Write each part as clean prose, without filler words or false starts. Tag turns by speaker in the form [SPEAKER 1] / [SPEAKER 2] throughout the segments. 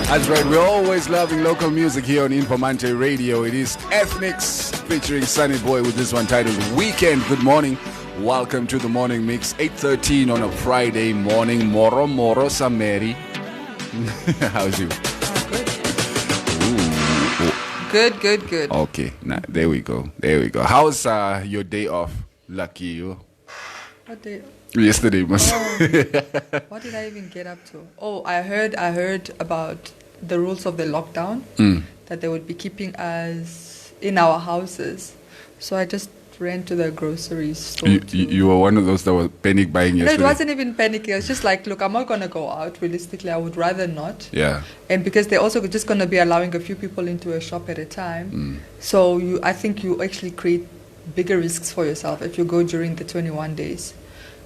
[SPEAKER 1] That's right, we're always loving local music here on Informanté Radio. It is Ethnics featuring Sunny Boy with this one titled Weekend. Good morning. Welcome to the morning mix. 8:13 on a Friday morning. Moro Moro Sameri. How's you?
[SPEAKER 2] Good.
[SPEAKER 1] Okay, now there we go. How's your day off? Lucky you.
[SPEAKER 2] What day?
[SPEAKER 1] Yesterday, must.
[SPEAKER 2] What did I even get up to? Oh, I heard about the rules of the lockdown, that they would be keeping us in our houses. So I just ran to the grocery store.
[SPEAKER 1] You were one of those that were panic buying yesterday?
[SPEAKER 2] No, it wasn't even panicking. I was just like, look, I'm not going to go out. Realistically, I would rather not.
[SPEAKER 1] Yeah.
[SPEAKER 2] And because they're also just going to be allowing a few people into a shop at a time. So I think you actually create bigger risks for yourself if you go during the 21 days.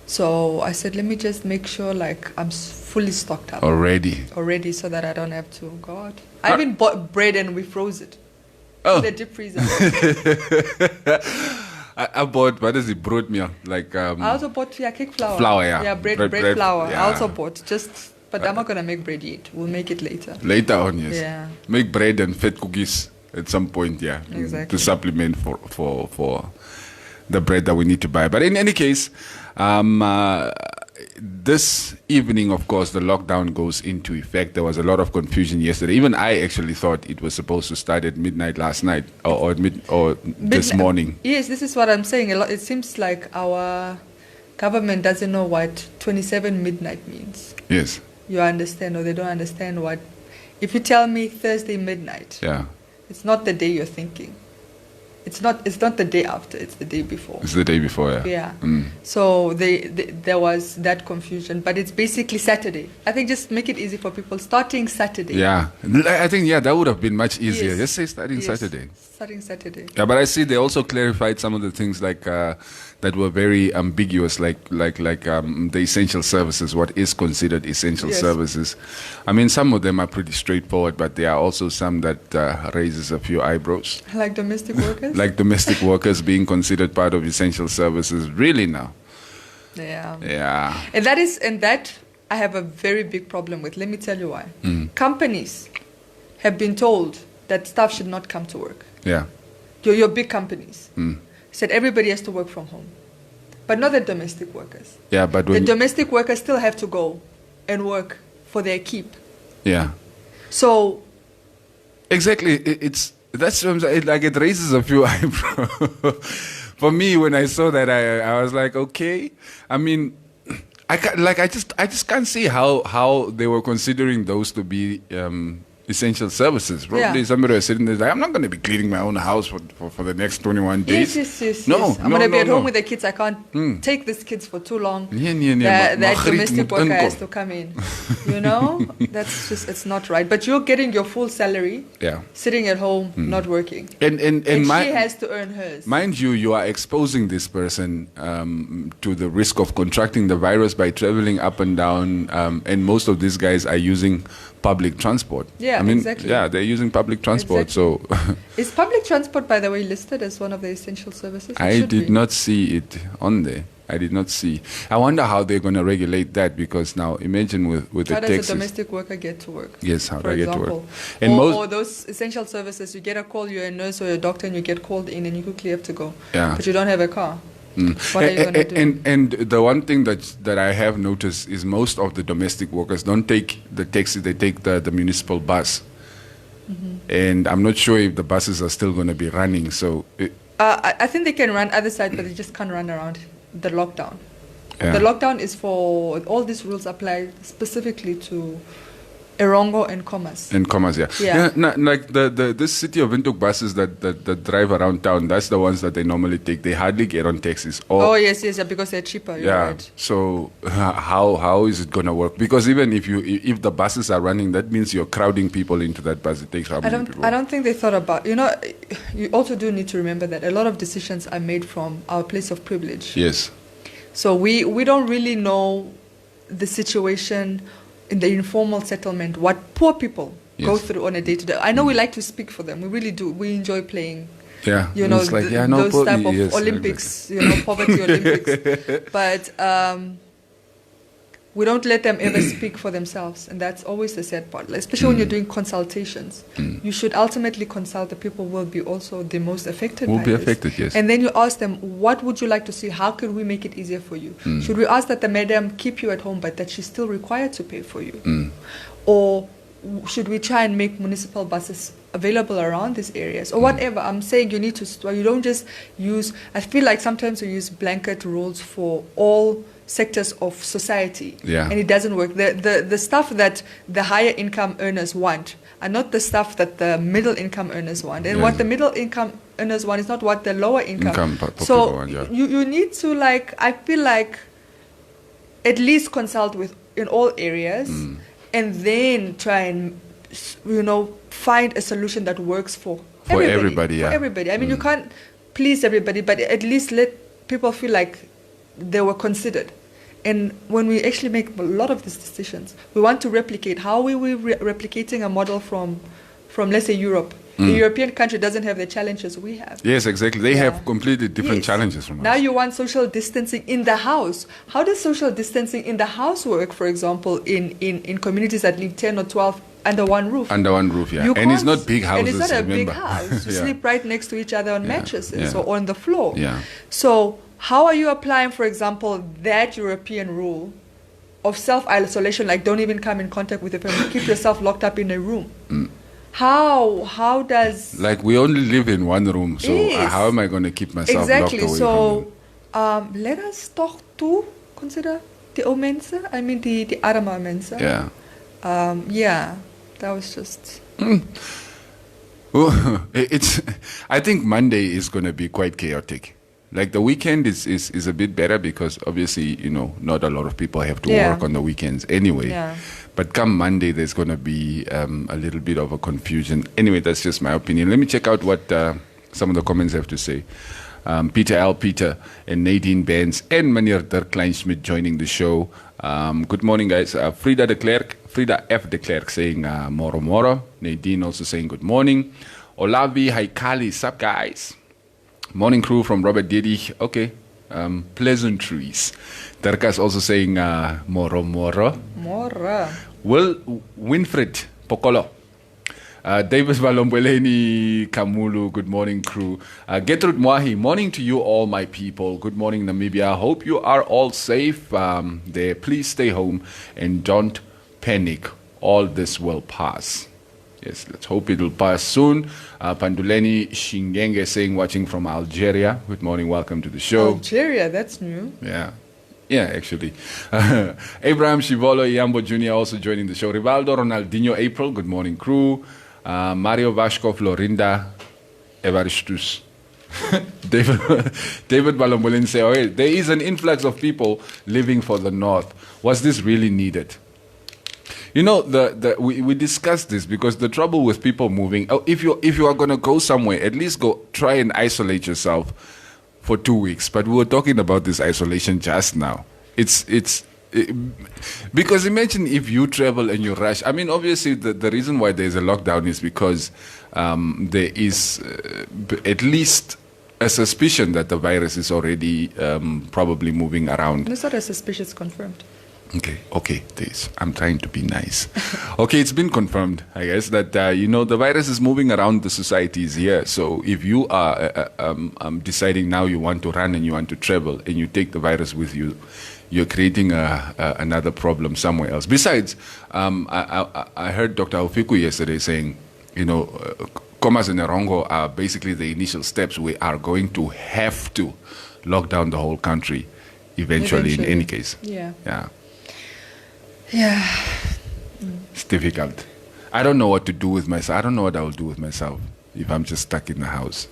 [SPEAKER 2] So I said, let me just make sure like I'm fully stocked up. Already, so that I don't have to go out. I even bought bread and we froze it. In the deep freezer.
[SPEAKER 1] I bought, what is it, broad milk? Like,
[SPEAKER 2] I also bought cake flour.
[SPEAKER 1] Flour, yeah.
[SPEAKER 2] Yeah, bread flour. Yeah. I also bought, but I'm not going to make bread yet. We'll make it later.
[SPEAKER 1] Later on, yes.
[SPEAKER 2] Yeah.
[SPEAKER 1] Make bread and fat cookies at some point, yeah.
[SPEAKER 2] Exactly.
[SPEAKER 1] To supplement for the bread that we need to buy. But in any case, this evening, of course, the lockdown goes into effect. There was a lot of confusion yesterday. Even I actually thought it was supposed to start at midnight last night or this morning.
[SPEAKER 2] Yes, this is what I'm saying. It seems like our government doesn't know what 27 midnight means.
[SPEAKER 1] Yes.
[SPEAKER 2] You understand, or they don't understand what. If you tell me Thursday midnight,
[SPEAKER 1] yeah,
[SPEAKER 2] it's not the day you're thinking. It's not the day after, it's the day before.
[SPEAKER 1] It's the day before, yeah.
[SPEAKER 2] Yeah. So there was that confusion, but it's basically Saturday. I think just make it easy for people, starting Saturday.
[SPEAKER 1] Yeah. I think, that would have been much easier.
[SPEAKER 2] Yes.
[SPEAKER 1] Just say starting Saturday.
[SPEAKER 2] Starting Saturday.
[SPEAKER 1] Yeah, but I see they also clarified some of the things like that were very ambiguous, like the essential services, what is considered essential services. I mean, some of them are pretty straightforward, but there are also some that raises a few eyebrows.
[SPEAKER 2] Like domestic workers?
[SPEAKER 1] Like domestic workers being considered part of essential services. Really now?
[SPEAKER 2] Yeah.
[SPEAKER 1] Yeah.
[SPEAKER 2] And that I have a very big problem with. Let me tell you why. Companies have been told that staff should not come to work.
[SPEAKER 1] Yeah.
[SPEAKER 2] Your big companies said everybody has to work from home, but not the domestic workers.
[SPEAKER 1] Yeah, but
[SPEAKER 2] the domestic workers still have to go and work for their keep.
[SPEAKER 1] Yeah.
[SPEAKER 2] So.
[SPEAKER 1] Exactly. That's what I'm saying. Like, it raises a few eyebrows. For me, when I saw that, I was like, okay. I mean, I just can't see how they were considering those to be essential services. Probably somebody was sitting there like, I'm not going to be cleaning my own house for the next 21 days.
[SPEAKER 2] Yes.
[SPEAKER 1] No,
[SPEAKER 2] I'm going to be at home with the kids. I can't take these kids for too long. That domestic worker has to come in. That's just, it's not right. But you're getting your full salary, sitting at home, not working. And she has to earn hers.
[SPEAKER 1] Mind you, you are exposing this person to the risk of contracting the virus by traveling up and down. And most of these guys are using public transport.
[SPEAKER 2] Exactly.
[SPEAKER 1] Yeah, they're using public transport.
[SPEAKER 2] Exactly.
[SPEAKER 1] So,
[SPEAKER 2] is public transport, by the way, listed as one of the essential services?
[SPEAKER 1] I did not see it on there. I did not see. I wonder how they're going to regulate that, because now imagine with the taxes.
[SPEAKER 2] How does a domestic worker get to work?
[SPEAKER 1] Yes, how do I get to work?
[SPEAKER 2] And or those essential services, you get a call, you're a nurse or a doctor, and you get called in, and you quickly have to go.
[SPEAKER 1] Yeah.
[SPEAKER 2] But you don't have a car. What are you going to do?
[SPEAKER 1] And the one thing that I have noticed is most of the domestic workers don't take the taxi, they take the municipal bus. And I'm not sure if the buses are still going to be running. So
[SPEAKER 2] I think they can run other side, but they just can't run around the lockdown.
[SPEAKER 1] Yeah.
[SPEAKER 2] The lockdown is for, all these rules apply specifically to Erongo and Commerce.
[SPEAKER 1] And Commerce, like this City of Windhoek buses that drive around town, that's the ones that they normally take. They hardly get on taxis.
[SPEAKER 2] Yes, because they're cheaper. You're right.
[SPEAKER 1] So how is it going to work? Because even if the buses are running, that means you're crowding people into that bus. It takes how many people?
[SPEAKER 2] I don't think they thought about. You also do need to remember that a lot of decisions are made from our place of privilege.
[SPEAKER 1] Yes.
[SPEAKER 2] So we don't really know the situation in the informal settlement, what poor people go through on a day-to-day. I know we like to speak for them. We really do. We enjoy playing, those type of Olympics, poverty Olympics. But we don't let them ever speak for themselves. And that's always the sad part. Especially when you're doing consultations. You should ultimately consult the people who will be also the most affected by this.
[SPEAKER 1] Yes.
[SPEAKER 2] And then you ask them, what would you like to see? How can we make it easier for you? Should we ask that the madam keep you at home, but that she's still required to pay for you? Or should we try and make municipal buses available around these areas? Or whatever. I'm saying you need to, you don't just use, I feel like sometimes we use blanket rules for all sectors of society, and it doesn't work. The stuff that the higher income earners want are not the stuff that the middle income earners want, and what the middle income earners want is not what the lower income. So want, you need to, I feel like, at least consult in all areas, and then try and find a solution that works for everybody. For everybody. I mean, you can't please everybody, but at least let people feel like they were considered. And when we actually make a lot of these decisions, we want to replicate. How are we replicating a model from let's say, Europe? A European country doesn't have the challenges we have.
[SPEAKER 1] Yes, exactly. They have completely different challenges from us.
[SPEAKER 2] Now you want social distancing in the house. How does social distancing in the house work, for example, in communities that live 10 or 12 under one roof?
[SPEAKER 1] Under one roof, yeah. And it's not big houses,
[SPEAKER 2] and it's not a
[SPEAKER 1] remember.
[SPEAKER 2] big house. You sleep right next to each other on mattresses or on the floor.
[SPEAKER 1] Yeah.
[SPEAKER 2] So how are you applying, for example, that European rule of self-isolation, like don't even come in contact with your family, keep yourself locked up in a room? How does...
[SPEAKER 1] Like we only live in one room, so how am I going to keep myself locked away
[SPEAKER 2] so from them? Let us talk to consider the omense, I mean the arme mense. That was just...
[SPEAKER 1] I think Monday is going to be quite chaotic. Like the weekend is a bit better because obviously, not a lot of people have to work on the weekends anyway. Yeah. But come Monday, there's going to be a little bit of a confusion. Anyway, that's just my opinion. Let me check out what some of the comments have to say. Peter L. Peter and Nadine Benz and Meneer Dirk Kleinschmidt joining the show. Good morning, guys. Frida F. de Klerk saying moro moro. Nadine also saying good morning. Olavi Haikali, sup guys? Morning crew from Robert Diddy. Okay. Pleasantries. Dirk is also saying moro moro.
[SPEAKER 2] Mora.
[SPEAKER 1] Will Winfred Pokolo. Davis Balombeleni Kamulu, good morning crew. Gertrude Mwahi, morning to you all my people. Good morning Namibia. Hope you are all safe there. Please stay home and don't panic. All this will pass. Yes, let's hope it will pass soon. Panduleni Shingenge saying watching from Algeria. Good morning, welcome to the show.
[SPEAKER 2] Algeria, that's new.
[SPEAKER 1] Yeah. Yeah, actually. Abraham Shivolo Iambo Jr. also joining the show. Rivaldo Ronaldinho April, good morning crew. Mario Vashkov, Lorinda Evaristus. David Balombolin say, okay, there is an influx of people living for the north. Was this really needed? You know, we discussed this because the trouble with people moving, if you are going to go somewhere, at least go try and isolate yourself for 2 weeks. But we were talking about this isolation just now. Because imagine if you travel and you rush. I mean, obviously, the reason why there's a lockdown is because there is at least a suspicion that the virus is already probably moving around.
[SPEAKER 2] It's not a suspicion, it's confirmed.
[SPEAKER 1] Okay, I'm trying to be nice. Okay, it's been confirmed, I guess, that, the virus is moving around the societies here. So if you are deciding now you want to run and you want to travel and you take the virus with you, you're creating another problem somewhere else. Besides, I heard Dr. Aufiku yesterday saying, Komas and Erongo are basically the initial steps. We are going to have to lock down the whole country eventually. In any case.
[SPEAKER 2] Yeah.
[SPEAKER 1] It's difficult. I don't know what to do with myself. I don't know what I will do with myself if I'm just stuck in the house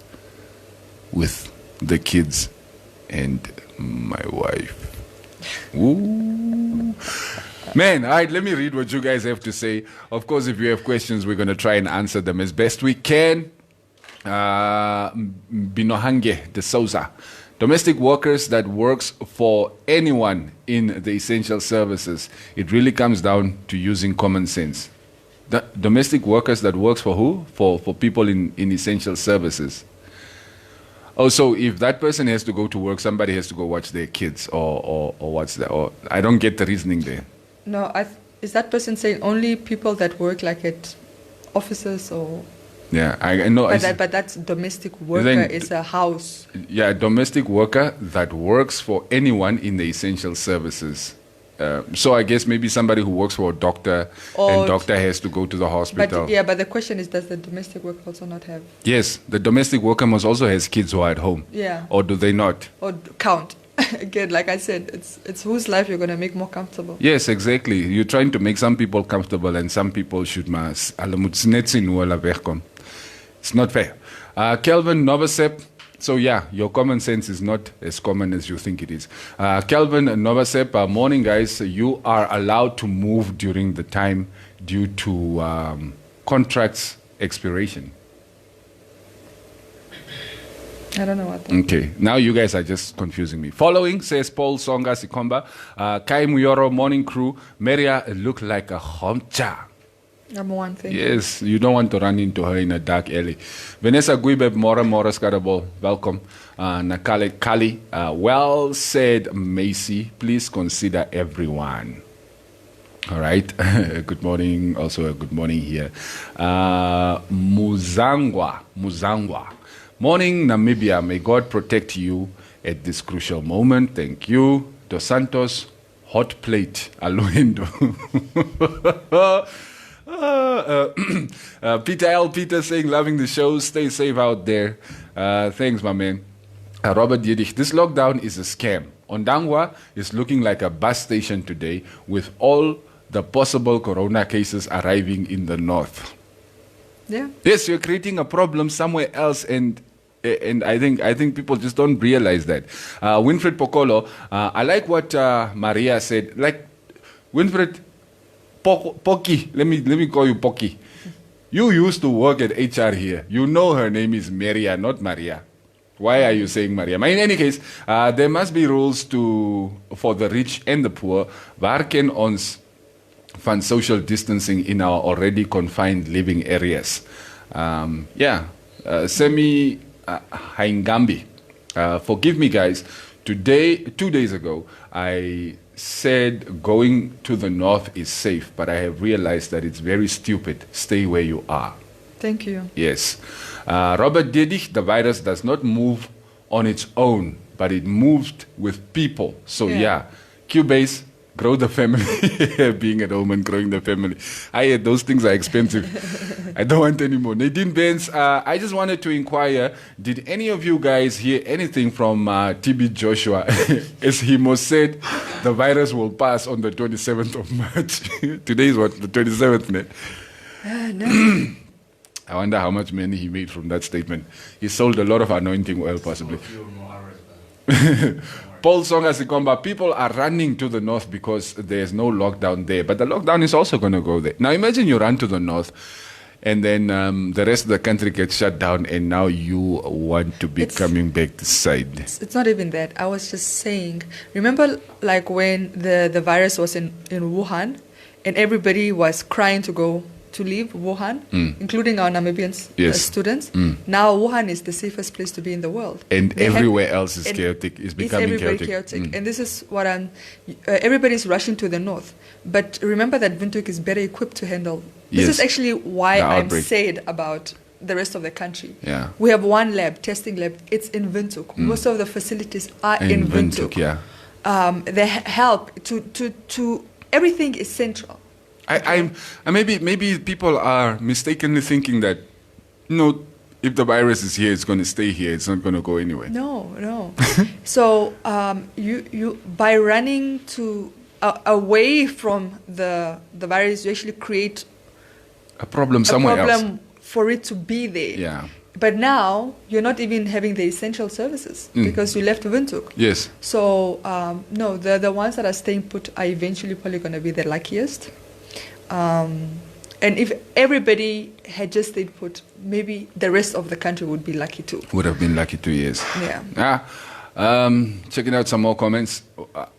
[SPEAKER 1] with the kids and my wife. Ooh. Man, all right, let me read what you guys have to say. Of course, if you have questions, we're going to try and answer them as best we can. Binohange de Souza. Domestic workers that works for anyone in the essential services. It really comes down to using common sense. The domestic workers that works for who? For people in essential services. Oh, so if that person has to go to work, somebody has to go watch their kids, or what's that? Or I don't get the reasoning there.
[SPEAKER 2] No, is that person saying only people that work like at offices or?
[SPEAKER 1] Yeah, I know.
[SPEAKER 2] But that's domestic worker is a house.
[SPEAKER 1] Yeah, domestic worker that works for anyone in the essential services. So I guess maybe somebody who works for a doctor and doctor has to go to the hospital.
[SPEAKER 2] But the question is, does the domestic worker also not have?
[SPEAKER 1] Yes, the domestic worker must also has kids who are at home.
[SPEAKER 2] Yeah.
[SPEAKER 1] Or do they not?
[SPEAKER 2] Or count. Again, like I said, it's whose life you're going to make more comfortable.
[SPEAKER 1] Yes, exactly. You're trying to make some people comfortable and some people should mas. It's not fair. Kelvin Novosep. So yeah, your common sense is not as common as you think it is. Kelvin Novosep, morning guys. You are allowed to move during the time due to contracts expiration.
[SPEAKER 2] I don't know what that
[SPEAKER 1] Okay, now you guys are just confusing me. Following, says Paul Songa Sikomba, Kai Muyoro, morning crew, Maria look like a homcha.
[SPEAKER 2] Number one thing.
[SPEAKER 1] Yes, you don't want to run into her in a dark alley. Vanessa Guibeb, Mora Scarable, welcome. Nakale Kali, well said, Macy. Please consider everyone. All right. Good morning. Also a good morning here. Muzangwa. Morning, Namibia. May God protect you at this crucial moment. Thank you. Dos Santos, hot plate, Aluendo. Peter saying, loving the show. Stay safe out there. Thanks, my man. Robert Yedich, this lockdown is a scam. Ondangwa is looking like a bus station today with all the possible corona cases arriving in the north.
[SPEAKER 2] Yeah.
[SPEAKER 1] Yes, you're creating a problem somewhere else, and I think people just don't realize that. Winfred Pokolo, I like what Maria said. Like Winfred Poki, let me call you Poki. You used to work at HR here. You know her name is Maria, not Maria. Why are you saying Maria? In any case, there must be rules for the rich and the poor. Waar ken ons van social distancing in our already confined living areas? Semi Haingambi. Forgive me, guys. 2 days ago, I said going to the north is safe, but I have realized that it's very stupid. Stay where you are.
[SPEAKER 2] Thank you.
[SPEAKER 1] Yes. Robert Dedich, the virus does not move on its own, but it moved with people. So yeah, Cubase, grow the family, being at home and growing the family. Those things are expensive. I don't want any more. Nadine Benz, I just wanted to inquire, did any of you guys hear anything from TB Joshua? As he most said, the virus will pass on the 27th of March. Today is what, the 27th, Ned?
[SPEAKER 2] No.
[SPEAKER 1] I wonder how much money he made from that statement. He sold a lot of anointing oil, possibly. Paul Songa Sikomba, people are running to the north because there's no lockdown there. But the lockdown is also going to go there. Now imagine you run to the north and then the rest of the country gets shut down and now you want to be coming back this side.
[SPEAKER 2] It's not even that. I was just saying, remember like when the virus was in Wuhan and everybody was crying to leave Wuhan, including our Namibian students. Now Wuhan is the safest place to be in the world.
[SPEAKER 1] And everywhere else is chaotic. It's becoming
[SPEAKER 2] chaotic. And this is what everybody's rushing to the north. But remember that Windhoek is better equipped to handle. This is actually why I'm sad about the rest of the country.
[SPEAKER 1] Yeah.
[SPEAKER 2] We have one testing lab. It's in Windhoek. Most of the facilities are in Windhoek. They help to everything is central. Maybe people are mistakenly thinking that, if the virus is here, it's going to stay here. It's not going to go anywhere. No. So you by running away from the virus, you actually create
[SPEAKER 1] a problem somewhere else
[SPEAKER 2] for it to be there.
[SPEAKER 1] Yeah.
[SPEAKER 2] But now you're not even having the essential services because you left Windhoek.
[SPEAKER 1] Yes.
[SPEAKER 2] So no, the ones that are staying put are eventually probably going to be the luckiest. And if everybody had just stayed put, maybe the rest of the country would be lucky too.
[SPEAKER 1] Would have been lucky too, yes.
[SPEAKER 2] Yeah.
[SPEAKER 1] Checking out some more comments.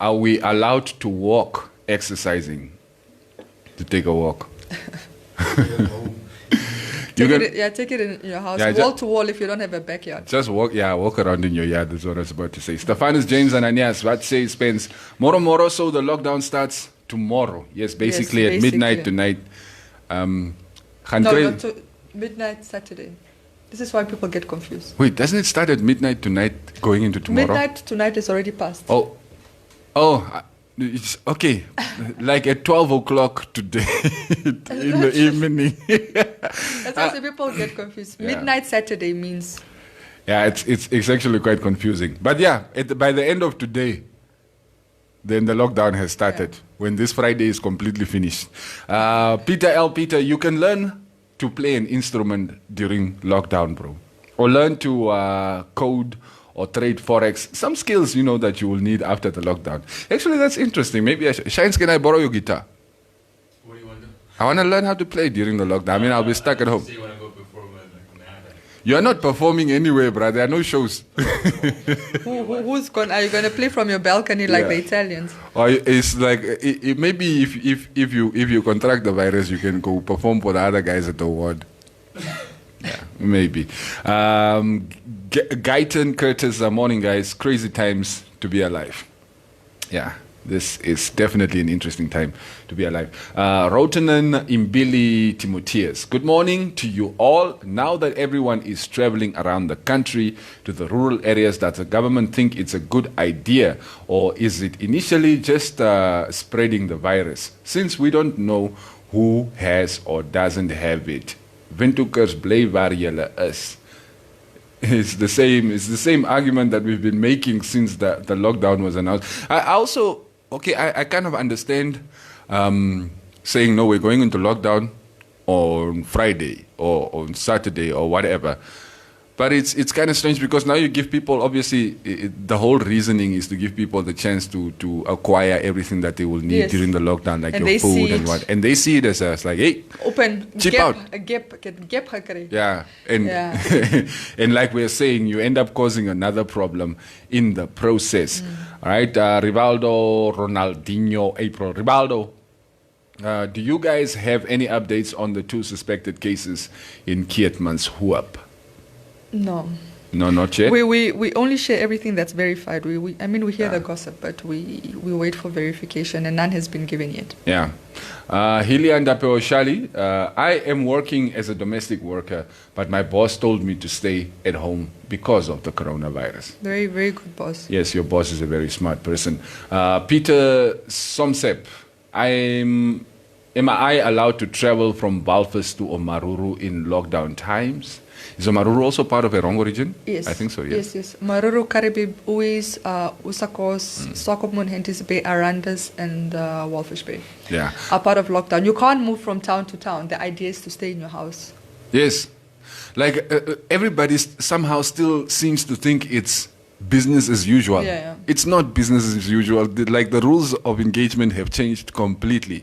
[SPEAKER 1] Are we allowed to walk exercising? To take a walk?
[SPEAKER 2] Take it in your house, wall to wall if you don't have a backyard.
[SPEAKER 1] Just walk around in your yard, that's what I was about to say. Stephanus James Ananias, what says Spence? Moro, so the lockdown starts tomorrow. Yes, basically at midnight tonight.
[SPEAKER 2] Midnight Saturday. This is why people get confused.
[SPEAKER 1] Wait, doesn't it start at midnight tonight going into tomorrow?
[SPEAKER 2] Midnight tonight is already past.
[SPEAKER 1] It's okay. Like at 12 o'clock today in the evening.
[SPEAKER 2] That's why people get confused. Midnight Saturday means...
[SPEAKER 1] Yeah, it's actually quite confusing. But by the end of today, then the lockdown has started. When this Friday is completely finished. Peter, you can learn to play an instrument during lockdown, bro. Or learn to code or trade forex. Some skills, that you will need after the lockdown. Actually, that's interesting. Maybe Shines, can I borrow your guitar?
[SPEAKER 3] What do you want to do?
[SPEAKER 1] I want to learn how to play during the lockdown. I'll be stuck at home.
[SPEAKER 3] So you want to go perform on the iPad?
[SPEAKER 1] You're not performing anywhere, brother. There are no shows.
[SPEAKER 2] Who's going? Are you going to play from your balcony like the Italians?
[SPEAKER 1] Or it's like maybe if you contract the virus, you can go perform for the other guys at the ward. Yeah, maybe. Guyton Curtis, morning guys. Crazy times to be alive. Yeah, this is definitely an interesting time to be alive. Rotanen Imbili Timotheus. Good morning to you all. Now that everyone is traveling around the country to the rural areas, does the government think it's a good idea? Or is it initially just spreading the virus? Since we don't know who has or doesn't have it. Windhoekers bly waar julle is. It's the same argument that we've been making since the lockdown was announced. I kind of understand saying, no, we're going into lockdown on Friday or on Saturday or whatever. But it's kind of strange because now you give people, obviously, the whole reasoning is to give people the chance to acquire everything that they will need during the lockdown, like your food and what. And they see it as like, hey,
[SPEAKER 2] open,
[SPEAKER 1] cheap out.
[SPEAKER 2] A gap.
[SPEAKER 1] Yeah. And like we're saying, you end up causing another problem in the process. All right. Rivaldo, Ronaldinho, April. Rivaldo, do you guys have any updates on the 2 suspected cases in Keetmanshoop?
[SPEAKER 2] No.
[SPEAKER 1] No, not yet.
[SPEAKER 2] We only share everything that's verified. We hear the gossip, but we wait for verification, and none has been given yet.
[SPEAKER 1] Yeah. Hilia Ndapeo Shali, I am working as a domestic worker, but my boss told me to stay at home because of the coronavirus.
[SPEAKER 2] Very, very good boss.
[SPEAKER 1] Yes, your boss is a very smart person. Peter Somsep, am I allowed to travel from Balfus to Omaruru in lockdown times? Is Omaruru also part of Erongo region?
[SPEAKER 2] Yes.
[SPEAKER 1] I think so, yes.
[SPEAKER 2] Yes. Maruru, Karibib, Uis, Usakos, Swakopmund, Hentis Bay, Arandas, and Walfish Bay are part of lockdown. You can't move from town to town. The idea is to stay in your house.
[SPEAKER 1] Yes. Like everybody somehow still seems to think it's business as usual.
[SPEAKER 2] Yeah.
[SPEAKER 1] It's not business as usual. Like the rules of engagement have changed completely.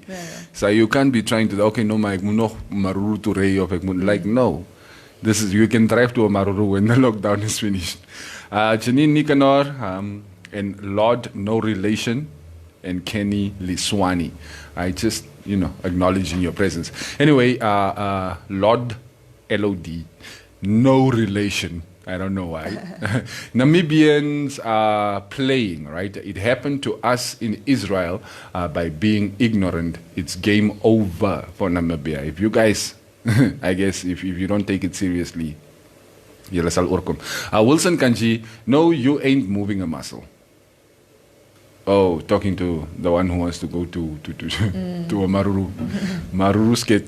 [SPEAKER 1] So you can't be trying to, Maruru to Rey of like, no. This is, you can drive to Omaruru when the lockdown is finished. Janine Nicanor and Lord No Relation and Kenny Liswani. I just, acknowledging your presence. Anyway, Lord LOD, no relation. I don't know why. Namibians are playing, right? It happened to us in Israel by being ignorant. It's game over for Namibia. If you guys... I guess if you don't take it seriously, Wilson Kanji, no, you ain't moving a muscle. Oh, talking to the one who wants to go to Maruru. Maruru skate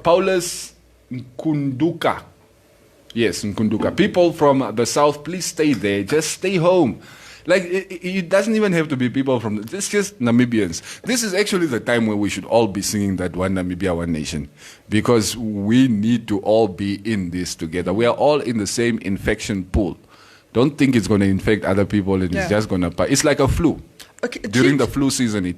[SPEAKER 1] Paulus Nkunduka. Yes, Nkunduka. People from the south, please stay there. Just stay home. Like, it doesn't even have to be people from... It's just Namibians. This is actually the time where we should all be singing that One Namibia, One Nation. Because we need to all be in this together. We are all in the same infection pool. Don't think it's going to infect other people and it's just going to... It's like a flu.
[SPEAKER 2] Okay,
[SPEAKER 1] during the flu season, it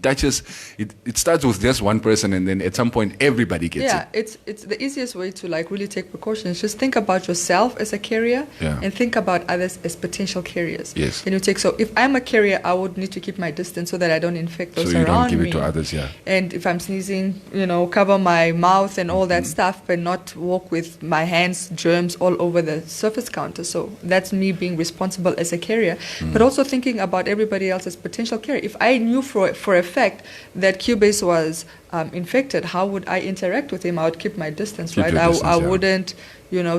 [SPEAKER 1] starts with just one person, and then at some point everybody gets it.
[SPEAKER 2] Yeah, it's the easiest way to really take precautions. Just think about yourself as a carrier, and think about others as potential carriers.
[SPEAKER 1] Yes.
[SPEAKER 2] So if I'm a carrier, I would need to keep my distance so that I don't infect those around me.
[SPEAKER 1] So you don't give it to others, yeah.
[SPEAKER 2] And if I'm sneezing, cover my mouth and all that stuff, but not walk with my hands, germs all over the surface counter. So that's me being responsible as a carrier, but also thinking about everybody else as potential carriers. If I knew for a fact that Cubase was infected, how would I interact with him? I would keep my distance, right? I wouldn't,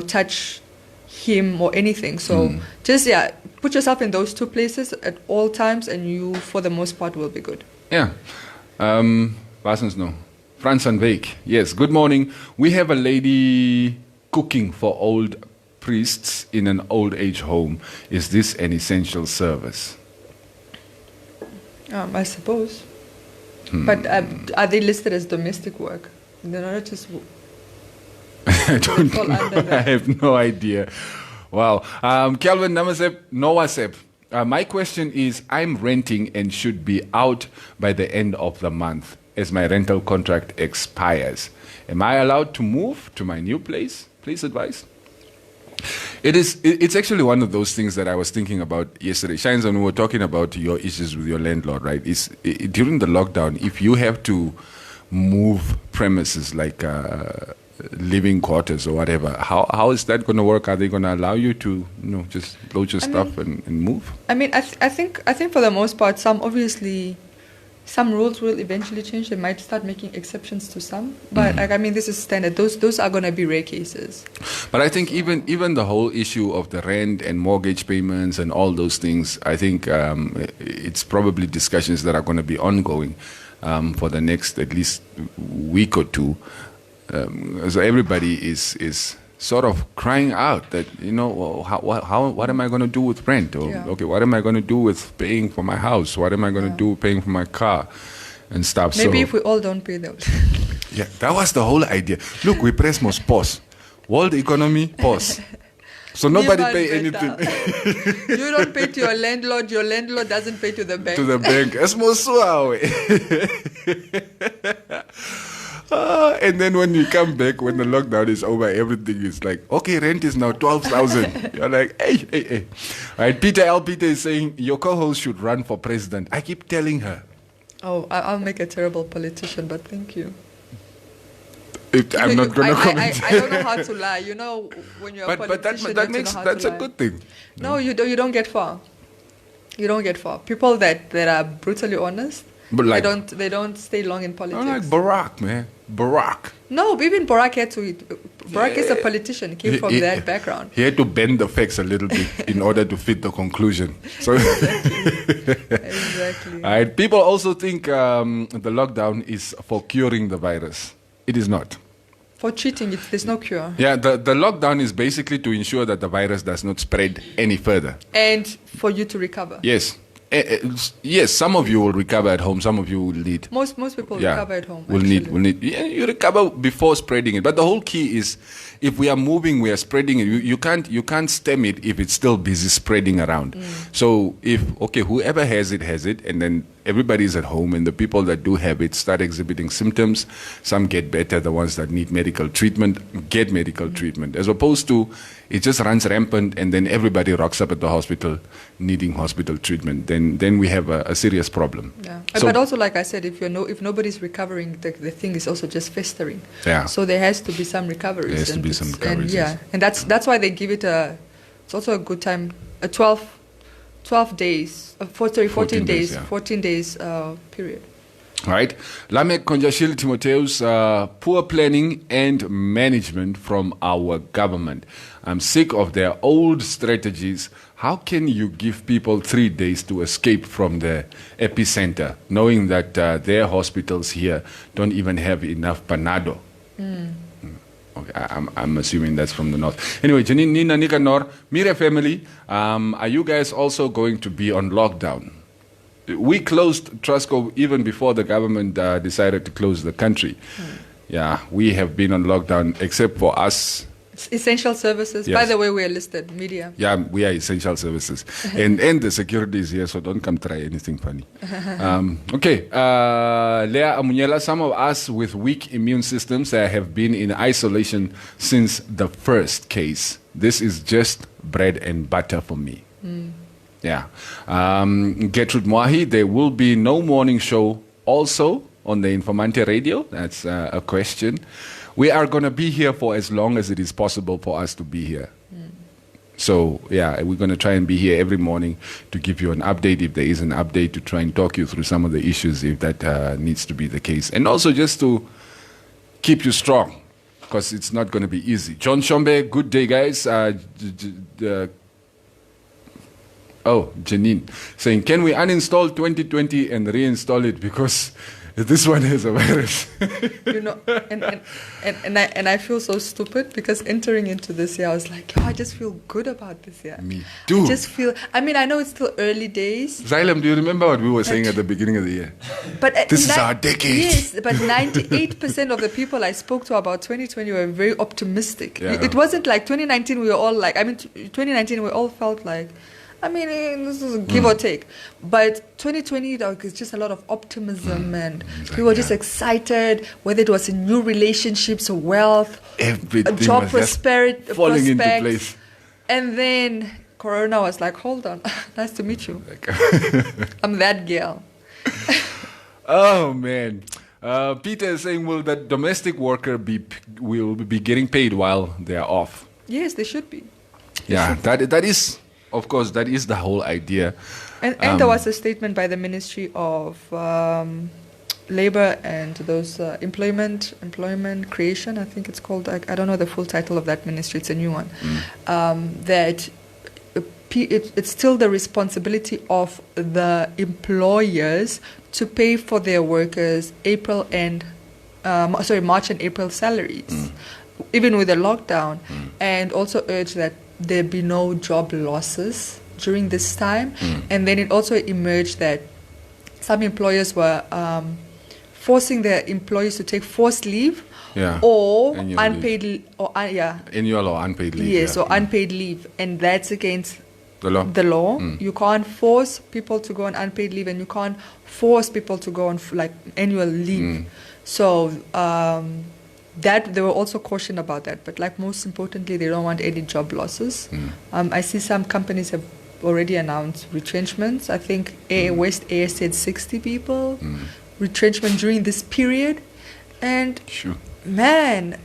[SPEAKER 2] touch him or anything. So just, put yourself in those two places at all times, and you, for the most part, will be good.
[SPEAKER 1] Yeah. Wasn't no. Frans van Wyk. Yes, good morning. We have a lady cooking for old priests in an old age home. Is this an essential service?
[SPEAKER 2] I suppose. But are they listed as domestic work? They're not just...
[SPEAKER 1] I don't know. I have no idea. Wow. Kelvin Noasep. My question is, I'm renting and should be out by the end of the month as my rental contract expires. Am I allowed to move to my new place? Please advise. It's actually one of those things that I was thinking about yesterday. Shines, when we were talking about your issues with your landlord, right? During the lockdown, if you have to move premises like living quarters or whatever, how is that going to work? Are they going to allow you to just load your stuff and move? I
[SPEAKER 2] think for the most part, some rules will eventually change. They might start making exceptions to some, but this is standard. Those are going to be rare cases.
[SPEAKER 1] But I think even the whole issue of the rent and mortgage payments and all those things, I think it's probably discussions that are going to be ongoing for the next at least week or two. So everybody is sort of crying out that, what am I going to do with rent? Or, what am I going to do with paying for my house? What am I going to do paying for my car and stuff?
[SPEAKER 2] Maybe if we all don't pay those.
[SPEAKER 1] Yeah, that was the whole idea. Look, we press must pause. World economy, pause. So nobody pay anything.
[SPEAKER 2] You don't pay to your landlord doesn't pay to the bank.
[SPEAKER 1] To the bank. Es mosuawe. And then when you come back, when the lockdown is over, everything is like, okay, rent is now 12,000. You're like, hey. All right, Peter is saying, your co-host should run for president. I keep telling her.
[SPEAKER 2] Oh, I'll make a terrible politician, but thank you.
[SPEAKER 1] I'm not going to comment.
[SPEAKER 2] I don't know how to lie. You know, when you're a politician,
[SPEAKER 1] that's a good thing.
[SPEAKER 2] No, you don't get far. You don't get far. People that are brutally honest,
[SPEAKER 1] but like,
[SPEAKER 2] they don't stay long in politics.
[SPEAKER 1] Like Barack, man. Barack.
[SPEAKER 2] No, even Barack had to. Barack is a politician. He came from that background.
[SPEAKER 1] He had to bend the facts a little bit in order to fit the conclusion. So
[SPEAKER 2] exactly.
[SPEAKER 1] All right. People also think the lockdown is for curing the virus. It is not.
[SPEAKER 2] For treating it, there's no cure.
[SPEAKER 1] Yeah, the lockdown is basically to ensure that the virus does not spread any further.
[SPEAKER 2] And for you to recover.
[SPEAKER 1] Yes. Yes, some of you will recover at home, some of you will need.
[SPEAKER 2] Most people recover at home.
[SPEAKER 1] Will need. Yeah, you recover before spreading it. But the whole key is, if we are moving, we are spreading it. You can't stem it if it's still busy spreading around. So whoever has it, and then everybody's at home, and the people that do have it start exhibiting symptoms. Some get better. The ones that need medical treatment get medical treatment, as opposed to it just runs rampant, and then everybody rocks up at the hospital needing hospital treatment. Then we have a serious problem.
[SPEAKER 2] Yeah, but also, like I said, if nobody's recovering, the thing is also just festering.
[SPEAKER 1] Yeah.
[SPEAKER 2] So there has to be some recoveries.
[SPEAKER 1] There has to be some recoveries.
[SPEAKER 2] And that's why they give it it's also a good time, 12 days, 14 days,
[SPEAKER 1] yeah.
[SPEAKER 2] 14 days period.
[SPEAKER 1] All right. Lamek Konjashil Timoteus, poor planning and management from our government. I'm sick of their old strategies. How can you give people 3 days to escape from the epicenter, knowing that their hospitals here don't even have enough Panado? Okay, I'm assuming that's from the north. Anyway, Janine, Nina, Nikanor, Mire family, are you guys also going to be on lockdown? We closed Trusco even before the government decided to close the country. Yeah, we have been on lockdown except for us.
[SPEAKER 2] Essential services.
[SPEAKER 1] Yes.
[SPEAKER 2] By the way, we are listed, media.
[SPEAKER 1] Yeah, we are essential services. and the security is here, so don't come try anything funny. Okay, Lea Amunyela, some of us with weak immune systems have been in isolation since the first case. This is just bread and butter for me. Yeah. Gertrude Mwahi, there will be no morning show also on the Informanté Radio. That's a question. We are going to be here for as long as it is possible for us to be here. So, yeah, we're going to try and be here every morning to give you an update, if there is an update, to try and talk you through some of the issues if that needs to be the case. And also just to keep you strong, because it's not going to be easy. John Shombe, good day, guys. Janine, saying, can we uninstall 2020 and reinstall it because this one has a virus?
[SPEAKER 2] You know, and I feel so stupid because entering into this year, I was like, I just feel good about this year.
[SPEAKER 1] Me too.
[SPEAKER 2] I just feel, I know it's still early days.
[SPEAKER 1] Xylem, do you remember what we were saying at the beginning of the year?
[SPEAKER 2] But
[SPEAKER 1] this is our decade.
[SPEAKER 2] Yes, but 98% of the people I spoke to about 2020 were very optimistic.
[SPEAKER 1] Yeah.
[SPEAKER 2] It wasn't like 2019, we were all like, 2019 we all felt like, this is a give or take. But 2020, it's just a lot of optimism and people were just excited, whether it was in new relationships, wealth,
[SPEAKER 1] everything
[SPEAKER 2] job prosperity,
[SPEAKER 1] falling into place.
[SPEAKER 2] And then Corona was like, hold on, nice to meet you. I'm that girl.
[SPEAKER 1] Oh, man. Peter is saying, will the domestic worker will be getting paid while they're off?
[SPEAKER 2] Yes, they should be.
[SPEAKER 1] That is... Of course, that is the whole idea.
[SPEAKER 2] And there was a statement by the Ministry of Labor and those employment creation, I think it's called. I don't know the full title of that ministry. It's a new one. That it's still the responsibility of the employers to pay for their workers March and April salaries, even with the lockdown, and also urge that there be no job losses during this time. And then it also emerged that some employers were forcing their employees to take forced leave or unpaid
[SPEAKER 1] annual or unpaid leave.
[SPEAKER 2] Yes, or unpaid leave, and that's against
[SPEAKER 1] the law. You
[SPEAKER 2] can't force people to go on unpaid leave, and you can't force people to go on annual leave. So that they were also cautioned about that, but most importantly, they don't want any job losses. I see some companies have already announced retrenchments. I think West Air said 60 people retrenchment during this period, and Man,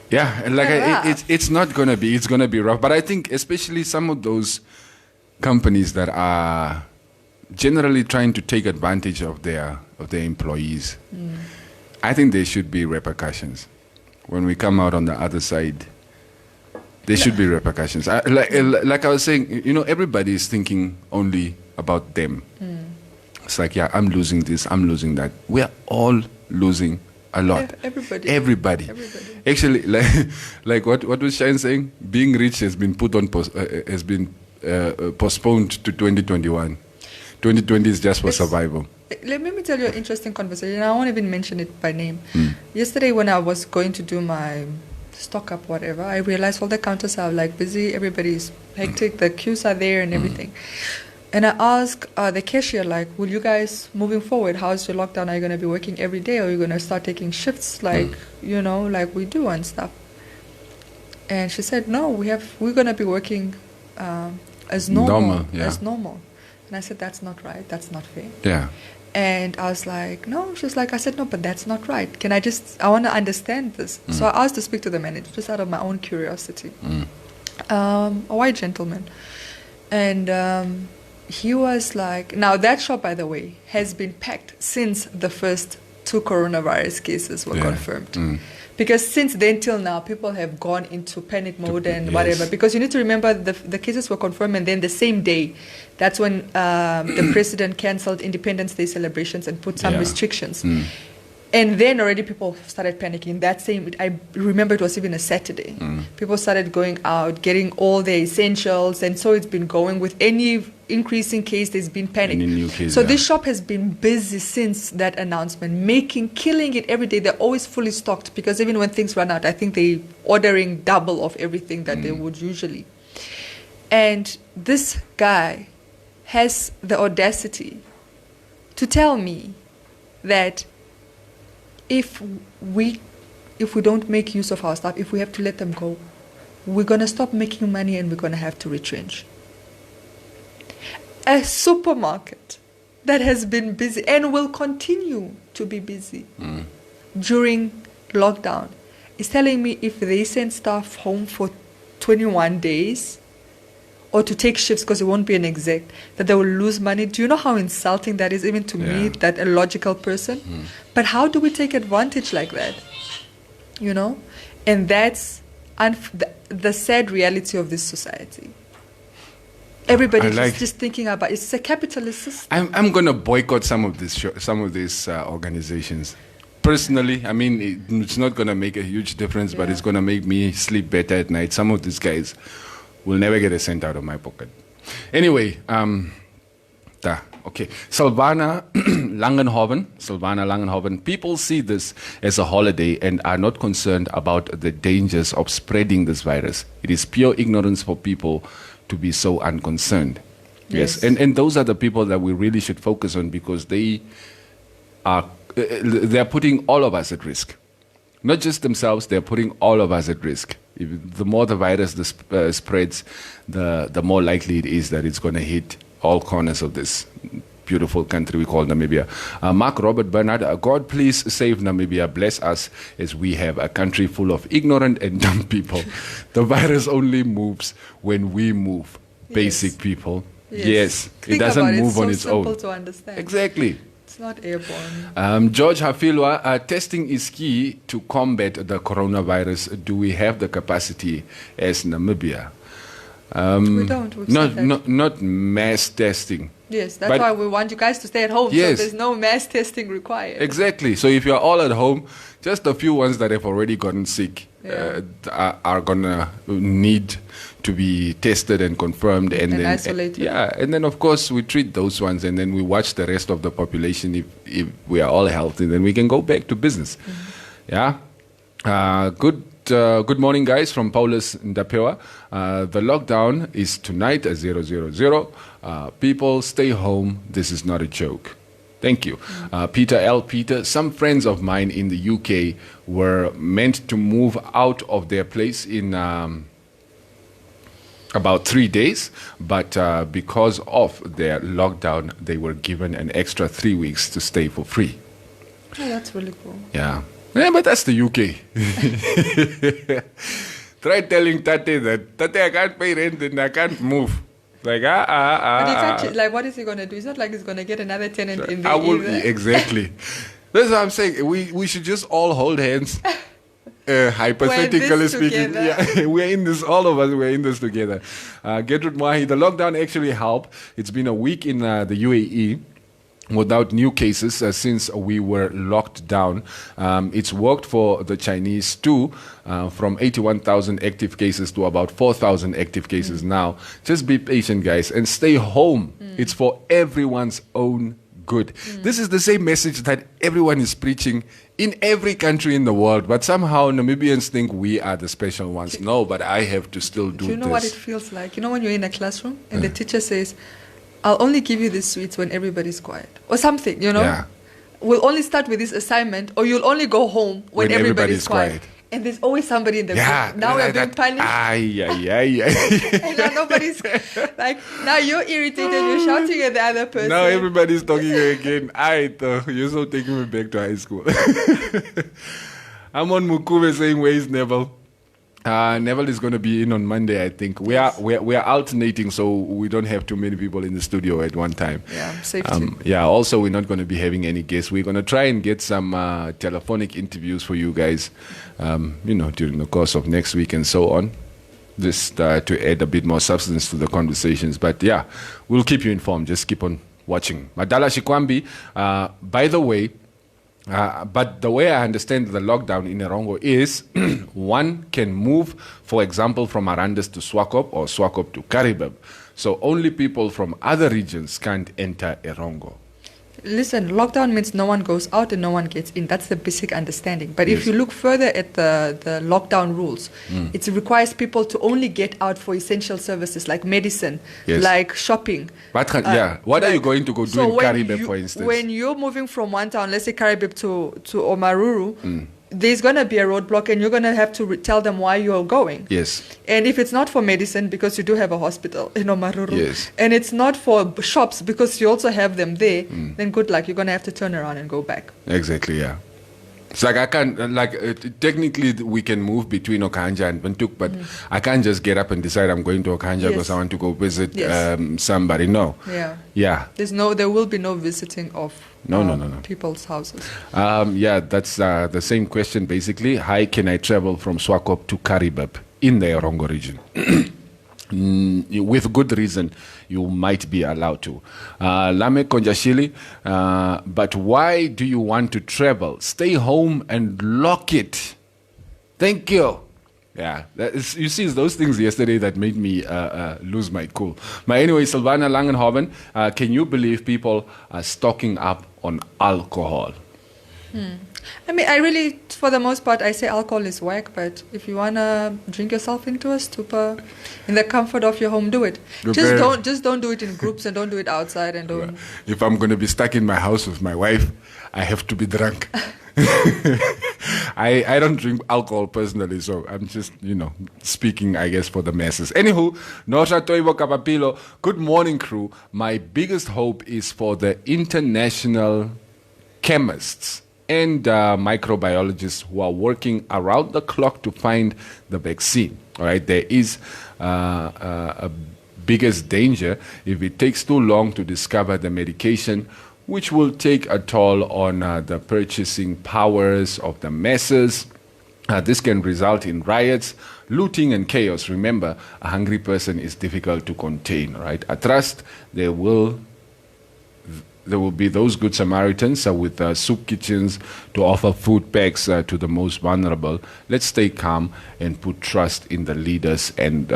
[SPEAKER 1] Yeah, and like
[SPEAKER 2] Rough.
[SPEAKER 1] it's not gonna be. It's gonna be rough. But I think especially some of those companies that are generally trying to take advantage of their employees, I think there should be repercussions when we come out on the other side. There should be repercussions. Like I was saying, everybody is thinking only about them. It's like, yeah, I'm losing this, I'm losing that. We're all losing a lot. Everybody. Actually, like what was Shine saying? Being rich has been postponed to 2021. 2020 is just for survival.
[SPEAKER 2] Let me tell you an interesting conversation. I won't even mention it by name. Yesterday when I was going to do my stock up, whatever, I realized all the counters are like busy, everybody's hectic, the queues are there and everything. And I asked the cashier, like, will you guys, moving forward, how's your lockdown? Are you going to be working every day, or are you going to start taking shifts like, like we do and stuff? And she said, no, we're going to be working as normal. As normal. And I said, that's not right. That's not fair.
[SPEAKER 1] Yeah.
[SPEAKER 2] And I was like, no. She was like, I said, no, but that's not right. I want to understand this. So I asked to speak to the manager, just out of my own curiosity. A white gentleman. And he was like, now that shop, by the way, has been packed since the first 2 coronavirus cases were confirmed. Because since then till now, people have gone into panic mode and whatever. Because you need to remember the cases were confirmed, and then the same day, that's when the president cancelled Independence Day celebrations and put some restrictions. And then already people started panicking. I remember it was even a Saturday. People started going out, getting all their essentials, and so it's been going. With any increasing case, there's been panic. This shop has been busy since that announcement, killing it every day. They're always fully stocked, because even when things run out, I think they're ordering double of everything that they would usually. And this guy has the audacity to tell me that if we don't make use of our staff, if we have to let them go, we're going to stop making money and we're going to have to retrench. A supermarket that has been busy and will continue to be busy during lockdown is telling me if they send staff home for 21 days or to take shifts because it won't be an exact, that they will lose money. Do you know how insulting that is, even to me, that a logical person? But how do we take advantage like that? And that's the sad reality of this society. Everybody is just thinking about it's a capitalist system.
[SPEAKER 1] I'm going to boycott some of these organizations. Personally, I mean, it's not going to make a huge difference, but it's going to make me sleep better at night. Some of these guys will never get a cent out of my pocket. Anyway, okay. Sylvana Langenhoven. People see this as a holiday and are not concerned about the dangers of spreading this virus. It is pure ignorance for people to be so unconcerned. Yes. And those are the people that we really should focus on, because they're putting all of us at risk. Not just themselves, they're putting all of us at risk. The more the virus spreads, the more likely it is that it's going to hit all corners of this beautiful country we call Namibia. Mark Robert Bernard, God please save Namibia, bless us, as we have a country full of ignorant and dumb people. The virus only moves when we move, basic people. Yes, it doesn't move on its own.
[SPEAKER 2] It's so simple to understand.
[SPEAKER 1] Exactly.
[SPEAKER 2] It's not airborne.
[SPEAKER 1] George Hafilwa, testing is key to combat the coronavirus. Do we have the capacity as Namibia?
[SPEAKER 2] We don't.
[SPEAKER 1] Not mass testing.
[SPEAKER 2] Yes, that's why we want you guys to stay at home.
[SPEAKER 1] Yes.
[SPEAKER 2] So there's no mass testing required.
[SPEAKER 1] Exactly. So if you're all at home, just a few ones that have already gotten sick are gonna need to be tested and confirmed and then
[SPEAKER 2] isolated.
[SPEAKER 1] And then of course we treat those ones, and then we watch the rest of the population. If we are all healthy, then we can go back to business. Good morning, guys, from Paulus Ndapewa. The lockdown is tonight at 000. People stay home. This is not a joke. Thank you. Peter L. Peter, some friends of mine in the UK were meant to move out of their place in about 3 days, but because of their lockdown, they were given an extra 3 weeks to stay for free.
[SPEAKER 2] Oh, that's really cool.
[SPEAKER 1] Yeah. Yeah, but that's the UK. Try telling Tate that, Tate, I can't pay rent and I can't move. Like,
[SPEAKER 2] But it's actually, like, what is he going to do? It's not like he's going to get another tenant in there either.
[SPEAKER 1] Exactly. That's what I'm saying. We should just all hold hands. Hypothetically speaking, yeah, we're in this, all of us, we're in this together. Gertrude Mahi, the lockdown actually helped. It's been a week in the UAE without new cases since we were locked down. It's worked for the Chinese too, from 81,000 active cases to about 4,000 active cases now. Just be patient, guys, and stay home. It's for everyone's own good. This is the same message that everyone is preaching in every country in the world, but somehow Namibians think we are the special ones. No, but I have to still do this.
[SPEAKER 2] Do you know what it feels like? You know when you're in a classroom and the teacher says, I'll only give you these sweets when everybody's quiet, or something, you know?
[SPEAKER 1] Yeah.
[SPEAKER 2] We'll only start with this assignment, or you'll only go home when everybody's quiet. And there's always somebody in the group. Now we're being punished. And now nobody's like, now you're irritated, you're shouting at the other person.
[SPEAKER 1] Now everybody's talking again. You're so taking me back to high school. I'm on Mukube saying, where is Neville? Neville is going to be in on Monday, I think. We are alternating, so we don't have too many people in the studio at one time.
[SPEAKER 2] Yeah, safety.
[SPEAKER 1] Also, we're not going to be having any guests. We're going to try and get some telephonic interviews for you guys, during the course of next week and so on, just to add a bit more substance to the conversations. But yeah, we'll keep you informed. Just keep on watching. Madala Shikwambi, by the way, but the way I understand the lockdown in Erongo is one can move, for example, from Arandas to Swakop or Swakop to Karibab. So only people from other regions can't enter Erongo.
[SPEAKER 2] Listen, lockdown means no one goes out and no one gets in. That's the basic understanding. But if you look further at the lockdown rules, it requires people to only get out for essential services like medicine, like shopping.
[SPEAKER 1] What are you going to go do in Karibab, for instance?
[SPEAKER 2] When you're moving from one town, let's say Karibab to Omaruru, there's going to be a roadblock and you're going to have to tell them why you're going.
[SPEAKER 1] Yes.
[SPEAKER 2] And if it's not for medicine, because you do have a hospital in Omaruru, and it's not for shops because you also have them there, then good luck. You're going to have to turn around and go back.
[SPEAKER 1] Exactly, yeah. It's like I can't, technically we can move between Okanja and Bentuk, but I can't just get up and decide I'm going to Okanja because I want to go visit somebody. No.
[SPEAKER 2] Yeah. There will be no visiting of
[SPEAKER 1] No.
[SPEAKER 2] people's houses.
[SPEAKER 1] That's the same question basically. How can I travel from Swakop to Karibab in the Erongo region? With good reason, you might be allowed to. Lame Konjashili, but why do you want to travel? Stay home and lock it. Thank you. Yeah, you see, those things yesterday that made me lose my cool. But anyway, Silvana Langenhoven, can you believe people are stocking up on alcohol?
[SPEAKER 2] I mean, I really, for the most part, I say alcohol is whack, but if you want to drink yourself into a stupor in the comfort of your home, do it. Just don't do it in groups and don't do it outside and don't.
[SPEAKER 1] If I'm going to be stuck in my house with my wife, I have to be drunk. I don't drink alcohol personally, so I'm just, speaking, I guess, for the masses. Anywho, Nosha Toivo Kapapilo, good morning, crew. My biggest hope is for the international chemists and microbiologists who are working around the clock to find the vaccine. All right, there is a biggest danger if it takes too long to discover the medication, which will take a toll on the purchasing powers of the masses. This can result in riots, looting, and chaos. Remember, a hungry person is difficult to contain. Right? I trust there will be those good Samaritans with soup kitchens to offer food packs to the most vulnerable. Let's stay calm and put trust in the leaders and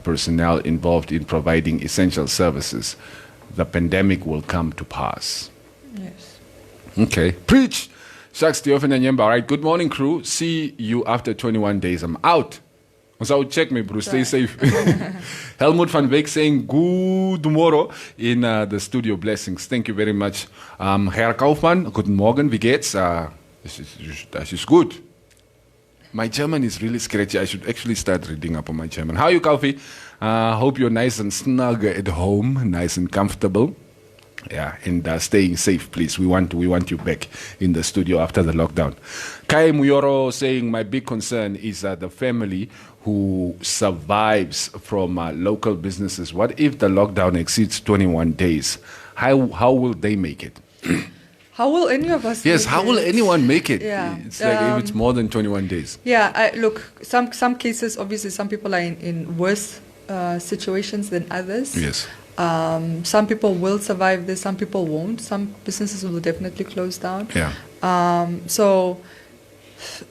[SPEAKER 1] personnel involved in providing essential services. The pandemic will come to pass.
[SPEAKER 2] Yes.
[SPEAKER 1] Okay. Preach! Shucks, Theophan and Yemba. All right. Good morning, crew. See you after 21 days. I'm out. So check me, bro. Stay safe. Helmut van Beek saying good morning in the studio. Blessings. Thank you very much. Herr Kaufmann, guten Morgen. Wie geht's? Das ist good. My German is really scratchy. I should actually start reading up on my German. How are you, Kaufi? Hope you're nice and snug at home, nice and comfortable. Yeah, and staying safe, please. We want you back in the studio after the lockdown. Kai Muyoro saying, my big concern is the family who survives from local businesses. What if the lockdown exceeds 21 days? How will they make it?
[SPEAKER 2] How will any of us?
[SPEAKER 1] Yes, how will anyone make it?
[SPEAKER 2] Yeah.
[SPEAKER 1] It's like if it's more than 21 days.
[SPEAKER 2] Yeah, look, some cases, obviously, some people are in worse situations than others.
[SPEAKER 1] Yes.
[SPEAKER 2] Some people will survive this, some people won't. Some businesses will definitely close down.
[SPEAKER 1] Yeah.
[SPEAKER 2] So,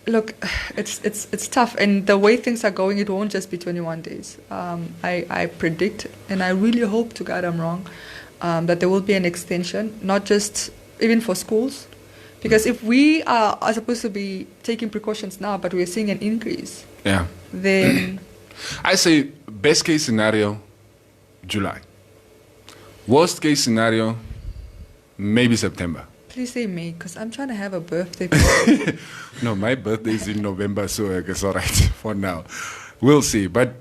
[SPEAKER 2] look, it's tough, and the way things are going, it won't just be 21 days. I predict, and I really hope to God I'm wrong, that there will be an extension, not just even for schools, because if we are supposed to be taking precautions now, but we're seeing an increase,
[SPEAKER 1] Yeah.
[SPEAKER 2] then
[SPEAKER 1] I say best case scenario, July. Worst case scenario, maybe September.
[SPEAKER 2] please say May, because I'm trying to have a birthday.
[SPEAKER 1] No, my birthday is in November, so I guess all right for now. We'll see. But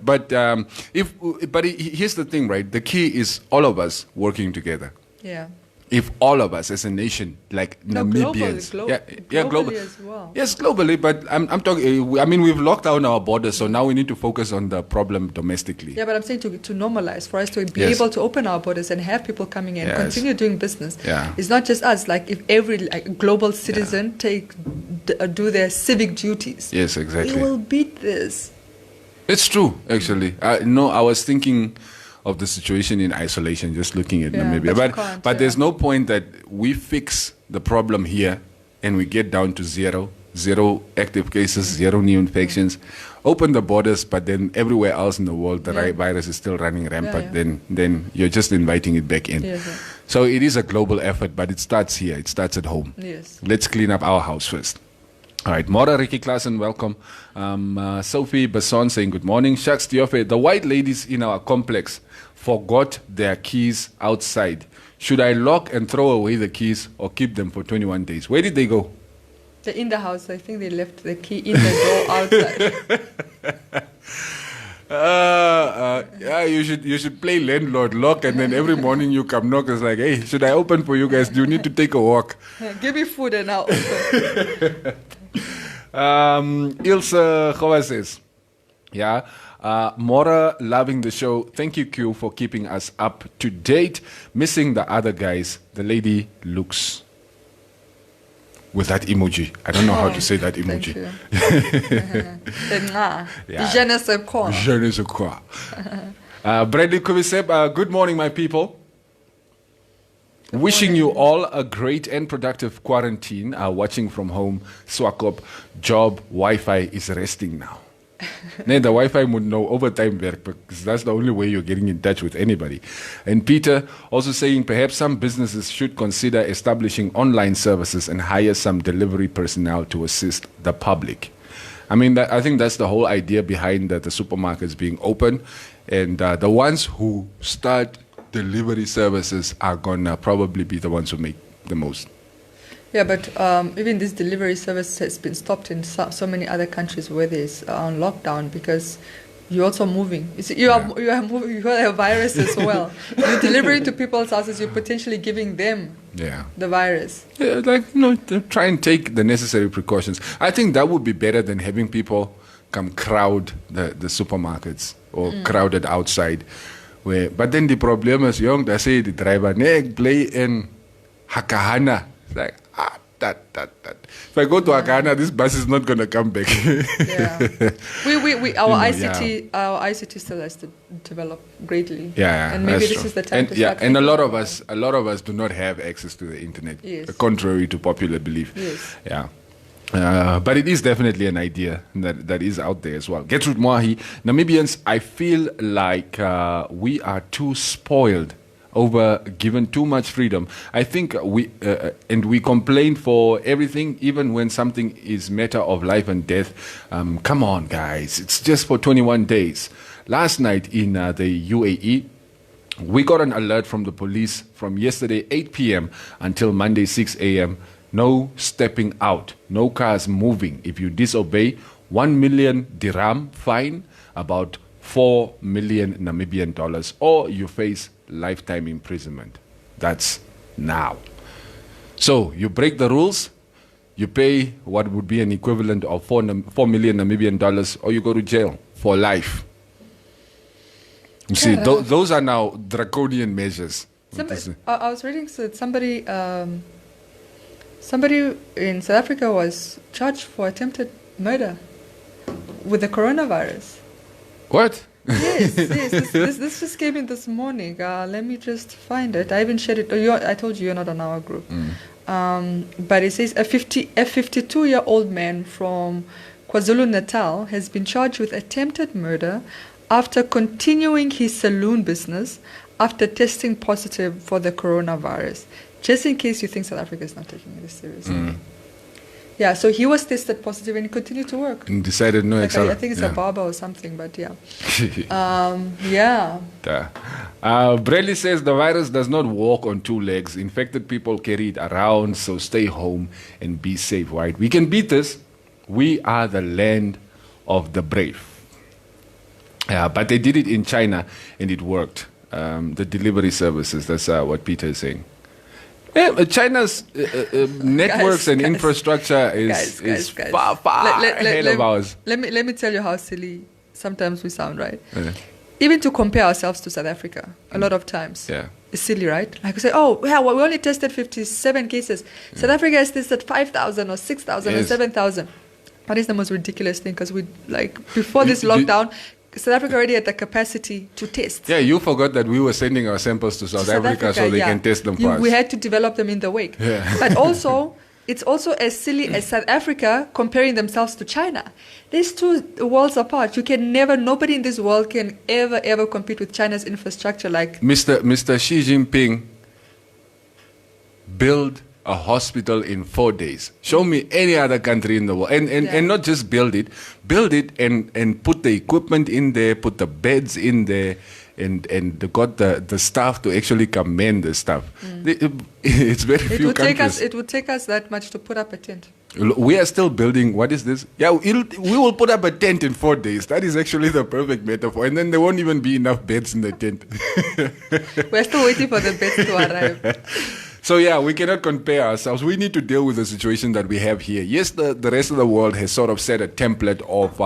[SPEAKER 1] here's the thing, right? The key is all of us working togetger.
[SPEAKER 2] Yeah.
[SPEAKER 1] If all of us as a nation, like
[SPEAKER 2] No,
[SPEAKER 1] Namibians,
[SPEAKER 2] globally as well.
[SPEAKER 1] Yes, globally, but I'm talking. I mean, we've locked down our borders, so now we need to focus on the problem domestically.
[SPEAKER 2] Yeah, but I'm saying to normalize, for us to be
[SPEAKER 1] Yes.
[SPEAKER 2] able to open our borders and have people coming in,
[SPEAKER 1] Yes.
[SPEAKER 2] continue doing business.
[SPEAKER 1] Yeah.
[SPEAKER 2] It's not just us. Like if every global citizen do their civic duties,
[SPEAKER 1] Yes, exactly.
[SPEAKER 2] we will beat this.
[SPEAKER 1] It's true, actually. No, I was thinking of the situation in isolation, just looking at
[SPEAKER 2] Yeah,
[SPEAKER 1] Namibia.
[SPEAKER 2] but you can't,
[SPEAKER 1] But there's
[SPEAKER 2] yeah.
[SPEAKER 1] no point that we fix the problem here and we get down to zero active cases, zero new infections. Open the borders, but then everywhere else in the world, the
[SPEAKER 2] Yeah.
[SPEAKER 1] virus is still running rampant.
[SPEAKER 2] Yeah.
[SPEAKER 1] Then you're just inviting it back in.
[SPEAKER 2] Yes, yeah.
[SPEAKER 1] So it is a global effort, but it starts here. It starts at home.
[SPEAKER 2] Yes.
[SPEAKER 1] Let's clean up our house first. All right, Mora Ricky Klassen, welcome. Sophie Basson saying good morning. Shaks Diofe, the white ladies in our complex forgot their keys outside. Should I lock and throw away the keys or keep them for 21 days? Where did they go?
[SPEAKER 2] They're in the house. I think they left the key in the door outside.
[SPEAKER 1] Yeah, you should play landlord, lock, and then every morning you come knock. It's like, hey, should I open for you guys? Do you need to take a walk?
[SPEAKER 2] Give me food and I'll open.
[SPEAKER 1] Ilse Gowa says, yeah, Mora loving the show. Thank you, Q, for keeping us up to date. Missing the other guys. The lady looks with that emoji. I don't know how to say that
[SPEAKER 2] Thank
[SPEAKER 1] emoji.
[SPEAKER 2] you. The nga.
[SPEAKER 1] Yeah.
[SPEAKER 2] Je ne sais quoi.
[SPEAKER 1] Je ne sais quoi. Bradley Kubiseb, good morning, my people. Wishing you all a great and productive quarantine. Watching from home, Swakop, job, Wi-Fi is resting now. Nee, the Wi-Fi would know overtime work because that's the only way you're getting in touch with anybody. And Peter also saying perhaps some businesses should consider establishing online services and hire some delivery personnel to assist the public. I mean, I think that's the whole idea behind the supermarkets being open. And the ones who start delivery services are going to probably be the ones who make the most.
[SPEAKER 2] Yeah, but even this delivery service has been stopped in so many other countries where there's on lockdown because you're also moving. You see, you are moving. You have a virus as well. You're delivering to people's houses. You're potentially giving them the virus.
[SPEAKER 1] Yeah, try and take the necessary precautions. I think that would be better than having people come crowd the supermarkets or crowded outside. But then the problem is, they say the driver, play in Hakahana. It's like, that. If I go to Hakahana, this bus is not going to come back.
[SPEAKER 2] Yeah. Our ICT still has to develop greatly.
[SPEAKER 1] Yeah,
[SPEAKER 2] and maybe
[SPEAKER 1] that's
[SPEAKER 2] this
[SPEAKER 1] true.
[SPEAKER 2] is the time to
[SPEAKER 1] Yeah,
[SPEAKER 2] start.
[SPEAKER 1] and a lot of us do not have access to the internet,
[SPEAKER 2] Yes.
[SPEAKER 1] contrary to popular belief.
[SPEAKER 2] Yes.
[SPEAKER 1] Yeah. But it is definitely an idea that is out there as well. Gertrude Mwahi, Namibians, I feel like we are too spoiled, given too much freedom. I think we complain for everything, even when something is matter of life and death. Come on, guys, it's just for 21 days. Last night in the UAE, we got an alert from the police from yesterday 8 p.m. until Monday 6 a.m. No stepping out, no cars moving. If you disobey, 1 million dirham fine, about 4 million Namibian dollars, or you face lifetime imprisonment. That's now. So you break the rules, you pay what would be an equivalent of 4 million Namibian dollars, or you go to jail for life. You see, those are now draconian measures.
[SPEAKER 2] I was reading that somebody in South Africa was charged for attempted murder with the coronavirus.
[SPEAKER 1] What?
[SPEAKER 2] Yes. This just came in this morning. Let me just find it. I haven't shared it. I told you you're not on our group. But it says a 52-year-old man from KwaZulu-Natal has been charged with attempted murder after continuing his saloon business after testing positive for the coronavirus. Just in case you think South Africa is not taking this seriously. Yeah, so he was tested positive and he continued to work.
[SPEAKER 1] And decided no,
[SPEAKER 2] I think it's a barber or something, but yeah.
[SPEAKER 1] Bradley says the virus does not walk on 2 legs. Infected people carry it around, so stay home and be safe, right? We can beat this. We are the land of the brave. But they did it in China and it worked. The delivery services, that's what Peter is saying. Yeah, China's networks and infrastructure is far ahead of ours.
[SPEAKER 2] Let me tell you how silly sometimes we sound, right? Even to compare ourselves to South Africa, a lot of times, it's silly, right? Like we say, we only tested 57 cases. South Africa has tested 5,000 or 6,000 or 7,000. That is the most ridiculous thing because before this lockdown, South Africa already had the capacity to test.
[SPEAKER 1] Yeah, you forgot that we were sending our samples to South Africa so they can test them for us.
[SPEAKER 2] We had to develop them in the wake. Yeah. But also, it's also as silly as South Africa comparing themselves to China. These two worlds apart. Nobody in this world can ever compete with China's infrastructure like...
[SPEAKER 1] Mr. Xi Jinping build a hospital in 4 days. Show me any other country in the world. And not just build it and put the equipment in there, put the beds in there, and they got the staff to actually come man the stuff. It's very few countries.
[SPEAKER 2] It would take us that much to put up a tent.
[SPEAKER 1] We are still building, what is this? Yeah, we will put up a tent in 4 days. That is actually the perfect metaphor. And then there won't even be enough beds in the tent.
[SPEAKER 2] We're still waiting for the beds to arrive.
[SPEAKER 1] So yeah, we cannot compare ourselves. We need to deal with the situation that we have here. Yes, the rest of the world has sort of set a template of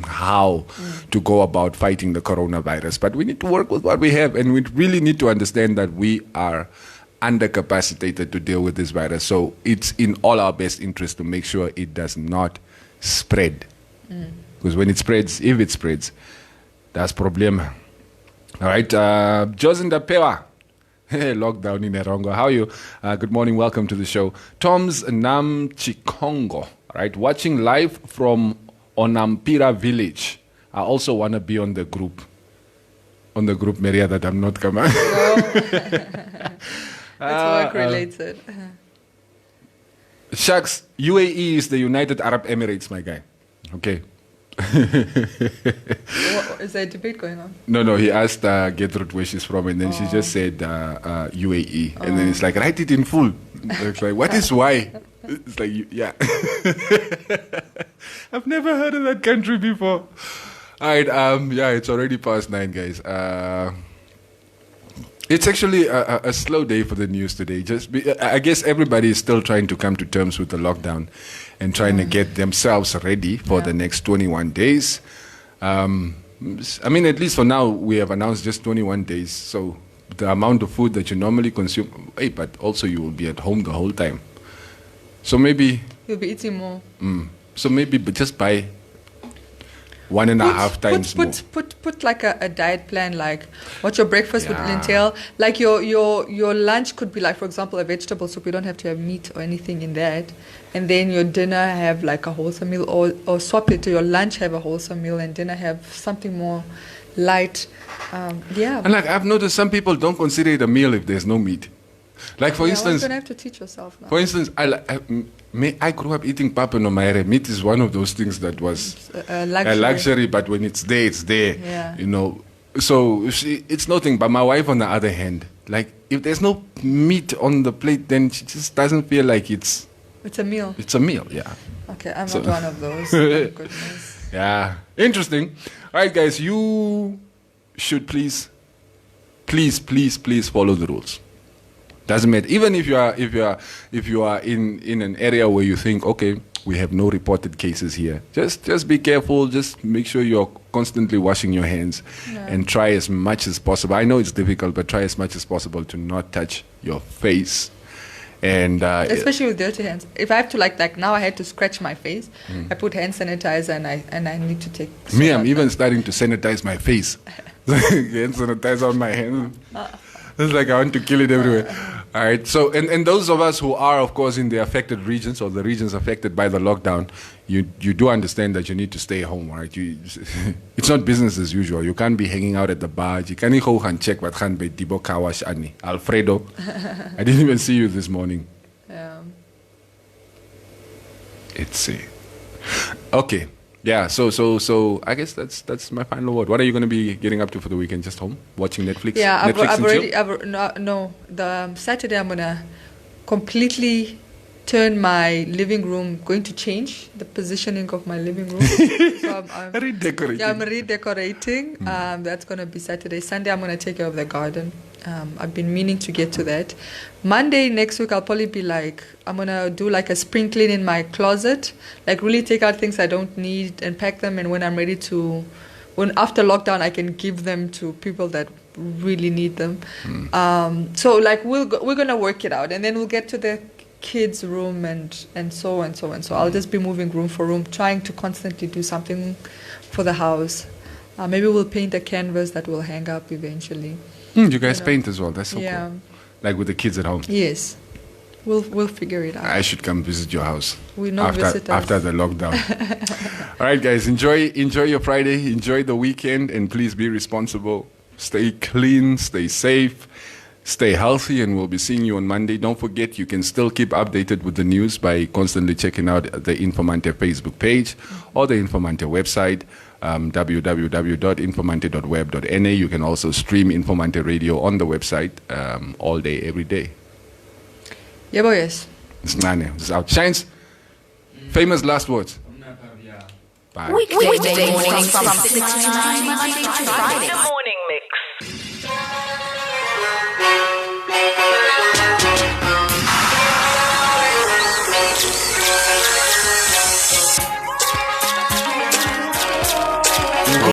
[SPEAKER 1] how to go about fighting the coronavirus. But we need to work with what we have. And we really need to understand that we are undercapacitated to deal with this virus. So it's in all our best interest to make sure it does not spread. Because when it spreads, if it spreads, that's problem. All right, Josinda Pewa. Lockdown in Erongo. How are you? Good morning. Welcome to the show. Tom's Nam Chikongo. Right, watching live from Onampira village. I also want to be on the group. Maria, that I'm not coming.
[SPEAKER 2] It's work related.
[SPEAKER 1] Shucks, UAE is the United Arab Emirates, my guy. Okay.
[SPEAKER 2] Is there a debate going on?
[SPEAKER 1] No, he asked Gertrude where she's from, and then she just said UAE, and then it's like, write it in full. It's like, what is why? It's like, yeah. I've never heard of that country before. All right, it's already past 9, guys. It's actually a slow day for the news today. I guess everybody is still trying to come to terms with the lockdown and trying to get themselves ready for the next 21 days. I mean, at least for now, we have announced just 21 days. So the amount of food that you normally consume, but also you will be at home the whole time. So maybe...
[SPEAKER 2] You'll be eating more.
[SPEAKER 1] So maybe just buy 1.5 times more.
[SPEAKER 2] Put like a diet plan, like what your breakfast would entail. Like your lunch could be like, for example, a vegetable soup. You don't have to have meat or anything in that. And then your dinner have like a wholesome meal, or swap it to your lunch, have a wholesome meal, and dinner have something more light. And
[SPEAKER 1] like I've noticed some people don't consider it a meal if there's no meat. Like for instance,
[SPEAKER 2] you're gonna have to teach yourself now.
[SPEAKER 1] For instance, I grew up eating papa no maere. Meat is one of those things that was a luxury, but when it's there, it's there.
[SPEAKER 2] Yeah.
[SPEAKER 1] You know, so it's nothing. But my wife, on the other hand, like if there's no meat on the plate, then she just doesn't feel like it's
[SPEAKER 2] a meal.
[SPEAKER 1] It's a meal, yeah.
[SPEAKER 2] Okay, I'm not one of those. Thank goodness.
[SPEAKER 1] Yeah, interesting. All right, guys, you should please follow the rules. Doesn't matter. Even if you are in an area where you think, okay, we have no reported cases here. Just be careful. Just make sure you're constantly washing your hands and try as much as possible. I know it's difficult, but try as much as possible to not touch your face. And
[SPEAKER 2] especially with dirty hands. If I have to like now I had to scratch my face, I put hand sanitizer and I need to take.
[SPEAKER 1] Me, I'm even starting to sanitize my face. Hand sanitizer on my hands. It's like I want to kill it everywhere. All right. So, and those of us who are, of course, in the affected regions or the regions affected by the lockdown, you do understand that you need to stay home, right? It's not business as usual. You can't be hanging out at the bar. You can't go and check what can be Dibo Kawash Ani Alfredo. I didn't even see you this morning.
[SPEAKER 2] Yeah.
[SPEAKER 1] It's okay. Yeah, so I guess that's my final word. What are you going to be getting up to for the weekend? Just home, watching Netflix?
[SPEAKER 2] Yeah,
[SPEAKER 1] Netflix
[SPEAKER 2] no. The Saturday I'm gonna completely turn my living room. Going to change the positioning of my living room. So I'm
[SPEAKER 1] redecorating.
[SPEAKER 2] Yeah, I'm redecorating. That's gonna be Saturday. Sunday I'm gonna take care of the garden. I've been meaning to get to that. Monday next week I'll probably be like, I'm gonna do like a spring clean in my closet, like really take out things I don't need and pack them, and when I'm ready to, when after lockdown I can give them to people that really need them. So like we're gonna work it out, and then we'll get to the kids' room and so on. So I'll just be moving room for room, trying to constantly do something for the house. Maybe we'll paint a canvas that will hang up eventually.
[SPEAKER 1] You guys paint as well. That's so
[SPEAKER 2] Yeah.
[SPEAKER 1] cool. Like with the kids at home.
[SPEAKER 2] Yes, we'll figure it out.
[SPEAKER 1] I should come visit your house.
[SPEAKER 2] We know visitors.
[SPEAKER 1] After the lockdown. All right, guys, enjoy your Friday, enjoy the weekend, and please be responsible. Stay clean, stay safe, stay healthy, and we'll be seeing you on Monday. Don't forget, you can still keep updated with the news by constantly checking out the Informanté Facebook page or the Informanté website. www.informante.web.na. You can also stream Informanté Radio on the website all day, every day.
[SPEAKER 2] Yeah, boy, yes.
[SPEAKER 1] It's Nane. It's out. Shines. Famous last words. Bye.
[SPEAKER 4] Weekday mornings from 6 to 9, Monday to Friday.